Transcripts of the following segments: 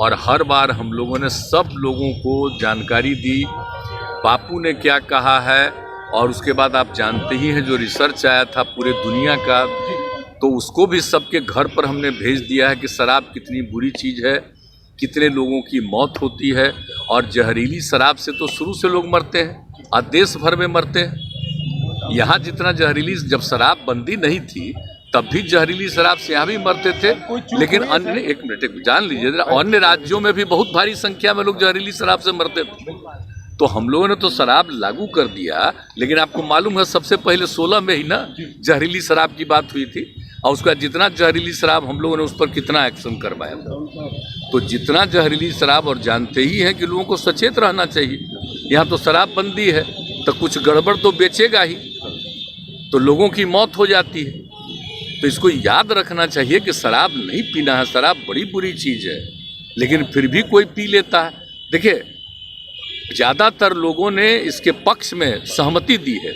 और हर बार हम लोगों ने सब लोगों को जानकारी दी, बापू ने क्या कहा है। और उसके बाद आप जानते ही हैं जो रिसर्च आया था पूरे दुनिया का, तो उसको भी सबके घर पर हमने भेज दिया है कि शराब कितनी बुरी चीज़ है, कितने लोगों की मौत होती है। और जहरीली शराब से तो शुरू से लोग मरते हैं और देश भर में मरते हैं। यहाँ जितना जहरीली, जब शराब बंदी नहीं थी तब भी जहरीली शराब से यहाँ भी मरते थे, लेकिन अन्य, एक मिनट जान लीजिए, अन्य राज्यों में भी बहुत भारी संख्या में लोग जहरीली शराब से मरते थे। तो हम लोगों ने तो शराब लागू कर दिया, लेकिन आपको मालूम है सबसे पहले 16 में ही ना जहरीली शराब की बात हुई थी, और उसका जितना जहरीली शराब हम लोगों ने उस पर कितना एक्शन करवाया था। तो जितना जहरीली शराब, और जानते ही हैं कि लोगों को सचेत रहना चाहिए। यहाँ तो शराब बंदी है तो कुछ गड़बड़ तो बेचेगा ही, तो लोगों की मौत हो जाती है। तो इसको याद रखना चाहिए कि शराब नहीं पीना है, शराब बड़ी बुरी चीज़ है, लेकिन फिर भी कोई पी लेता है। देखिए, ज़्यादातर लोगों ने इसके पक्ष में सहमति दी है,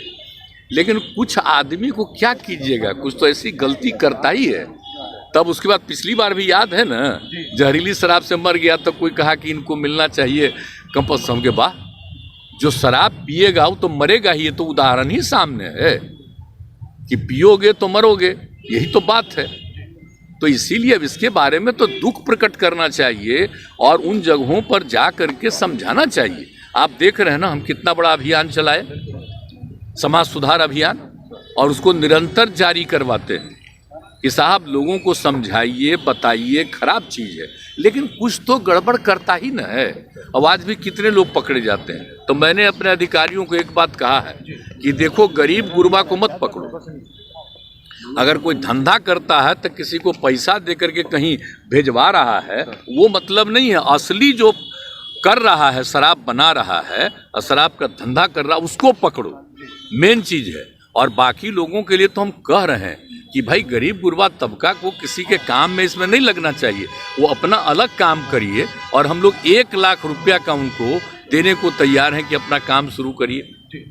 लेकिन कुछ आदमी को क्या कीजिएगा, कुछ तो ऐसी गलती करता ही है। तब उसके बाद पिछली बार भी याद है ना, जहरीली शराब से मर गया तो कोई कहा कि इनको मिलना चाहिए कंपल्सरी के। बाद जो शराब पिएगा वो तो मरेगा ही, ये तो उदाहरण ही सामने है कि पियोगे तो मरोगे, यही तो बात है। तो इसीलिए अब इसके बारे में तो दुख प्रकट करना चाहिए और उन जगहों पर जा करके समझाना चाहिए। आप देख रहे हैं ना, हम कितना बड़ा अभियान चलाए, समाज सुधार अभियान, और उसको निरंतर जारी करवाते हैं कि साहब लोगों को समझाइए, बताइए, खराब चीज़ है, लेकिन कुछ तो गड़बड़ करता ही न है। अब आज भी कितने लोग पकड़े जाते हैं। तो मैंने अपने अधिकारियों को एक बात कहा है कि देखो, गरीब गुरबा को मत पकड़ो। अगर कोई धंधा करता है तो किसी को पैसा दे करके कहीं भेजवा रहा है, वो मतलब नहीं है। असली जो कर रहा है, शराब बना रहा है और शराब का धंधा कर रहा है, उसको पकड़ो, मेन चीज़ है। और बाकी लोगों के लिए तो हम कह रहे हैं कि भाई गरीब गुरबा तबका को किसी के काम में इसमें नहीं लगना चाहिए, वो अपना अलग काम करिए। और हम लोग 1 लाख रुपया का उनको देने को तैयार हैं कि अपना काम शुरू करिए।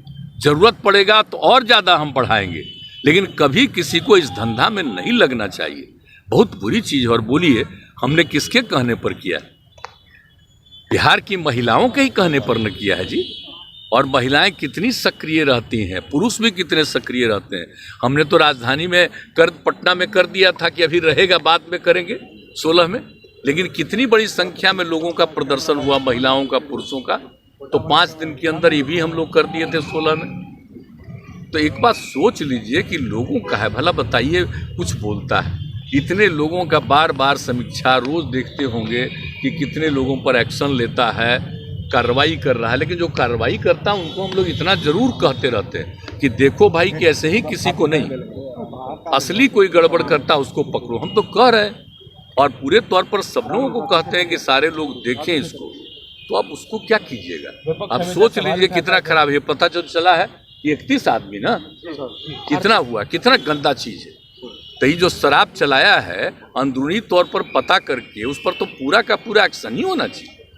ज़रूरत पड़ेगा तो और ज़्यादा हम बढ़ाएंगे, लेकिन कभी किसी को इस धंधा में नहीं लगना चाहिए। बहुत बुरी चीज़ है। और बोलिए, हमने किसके कहने पर किया? बिहार की महिलाओं के ही कहने पर न किया है जी। और महिलाएं कितनी सक्रिय रहती हैं, पुरुष भी कितने सक्रिय रहते हैं। हमने तो राजधानी में पटना में कर दिया था कि अभी रहेगा, बाद में करेंगे 16 में, लेकिन कितनी बड़ी संख्या में लोगों का प्रदर्शन हुआ, महिलाओं का, पुरुषों का। तो 5 दिन के अंदर ये भी हम लोग कर दिए थे 16 में। तो एक बात सोच लीजिए कि लोगों का है भला, बताइए, कुछ बोलता है। इतने लोगों का बार बार समीक्षा रोज देखते होंगे कि कितने लोगों पर एक्शन लेता है, कार्रवाई कर रहा है। लेकिन जो कार्रवाई करता है उनको हम लोग इतना जरूर कहते रहते हैं कि देखो भाई, कि ऐसे ही किसी को नहीं, असली कोई गड़बड़ करता उसको पकड़ो। हम तो कह रहे हैं और पूरे तौर पर सब लोगों को कहते हैं कि सारे लोग देखें इसको। तो अब उसको क्या कीजिएगा? आप सोच लीजिए कितना खराब है। पता जो चला है 31 आदमी ना, कितना हुआ, कितना गंदा चीज़ है। तो ये जो शराब चलाया है, अंदरूनी तौर पर पता करके उस पर तो पूरा का पूरा एक्शन ही होना चाहिए,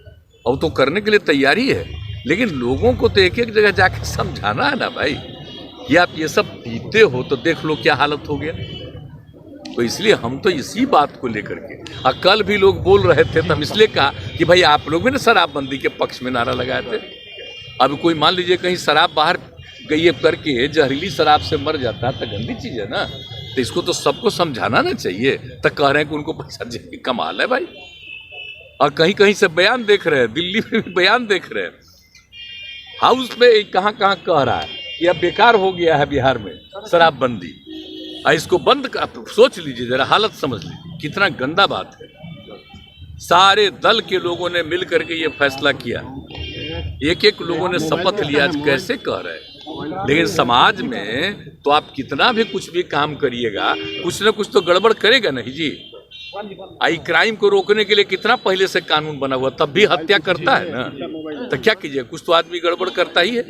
और तो करने के लिए तैयारी है। लेकिन लोगों को तो एक एक जगह जाके समझाना है ना भाई, कि आप ये सब पीते हो तो देख लो क्या हालत हो गया। तो इसलिए हम तो इसी बात को लेकर के, और कल भी लोग बोल रहे थे, तो हम इसलिए कहा कि भाई आप लोग भी ना शराबबंदी के पक्ष में नारा लगाए थे। अब कोई मान लीजिए कहीं शराब बाहर गई करके जहरीली शराब से मर जाता है तो गंदी चीज़ है ना। तो इसको तो सबको समझाना ना चाहिए। तो कह रहे हैं कि उनको पैसा दे, कमाल है भाई। और कहीं कहीं से बयान देख रहे हैं, दिल्ली में भी बयान देख रहे हैं, हाउस में कहाँ कहाँ कह रहा है कि अब बेकार हो गया है बिहार में शराबबंदी, इसको बंद कर। सोच लीजिए जरा, हालत समझ लीजिए, कितना गंदा बात है। सारे दल के लोगों ने मिल करके ये फैसला किया, एक एक लोगों ने शपथ लिया। आज कैसे कह रहे हैं? लेकिन समाज में तो आप कितना भी कुछ भी काम करिएगा, कुछ ना कुछ तो गड़बड़ करेगा नहीं जी। आई क्राइम को रोकने के लिए कितना पहले से कानून बना हुआ, तब भी हत्या करता है ना। तो क्या कीजिए, कुछ तो आदमी गड़बड़ करता ही है।